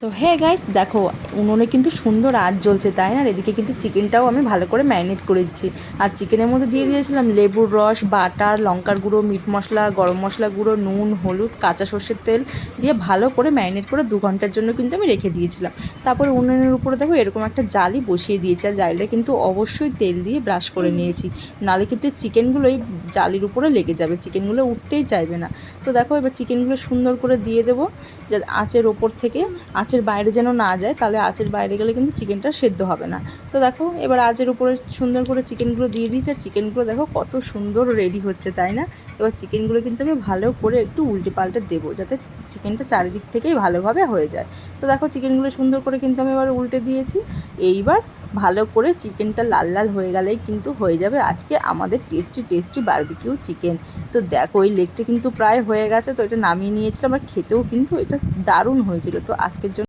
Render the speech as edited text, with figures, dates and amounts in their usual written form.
তো হ্যাঁ গাইস, দেখো উনুনে কিন্তু সুন্দর আঁচ জ্বলছে, তাই না? আর এদিকে কিন্তু চিকেনটাও আমি ভালো করে ম্যারিনেট করে দিচ্ছি। আর চিকেনের মধ্যে দিয়ে দিয়েছিলাম লেবুর রস, বাটার, লঙ্কার গুঁড়ো, মিট মশলা, গরম মশলা গুঁড়ো, নুন, হলুদ, কাঁচা সর্ষের তেল দিয়ে ভালো করে ম্যারিনেট করে 2 ঘন্টার জন্য কিন্তু আমি রেখে দিয়েছিলাম। তারপর উনুনের উপরে দেখো এরকম একটা জালি বসিয়ে দিয়েছি, আর জালিটা কিন্তু অবশ্যই তেল দিয়ে ব্রাশ করে নিয়েছি, নাহলে কিন্তু চিকেনগুলোই জালির উপরে লেগে যাবে, চিকেনগুলো উঠতেই চাইবে না। তো দেখো এবার চিকেনগুলো সুন্দর করে দিয়ে দেবো, আঁচের ওপর থেকে, আঁচের বাইরে যেন না যায়, তাহলে আঁচের বাইরে গেলে কিন্তু চিকেনটা সেদ্ধ হবে না। তো দেখো এবার আঁচের উপরে সুন্দর করে চিকেনগুলো দিয়ে দিয়েছি, আর চিকেনগুলো দেখো কত সুন্দর রেডি হচ্ছে, তাই না? এবার চিকেনগুলো কিন্তু আমি ভালো করে একটু উল্টে পাল্টে দেবো, যাতে চিকেনটা চারিদিক থেকেই ভালোভাবে হয়ে যায়। তো দেখো চিকেনগুলো সুন্দর করে কিন্তু আমি এবার উল্টে দিয়েছি। এইবার ভালো করে চিকেনটা লাল লাল হয়ে গেলেই কিন্তু হয়ে যাবে আজকে আমাদের টেস্টি টেস্টি বারবিকিউ চিকেন। তো দেখো ওই লেগটা কিন্তু প্রায় হয়ে গেছে, তো এটা নামিয়ে নিয়েছিলাম, আর খেতেও কিন্তু এটা দারুণ হয়েছিল। তো আজকের জন্য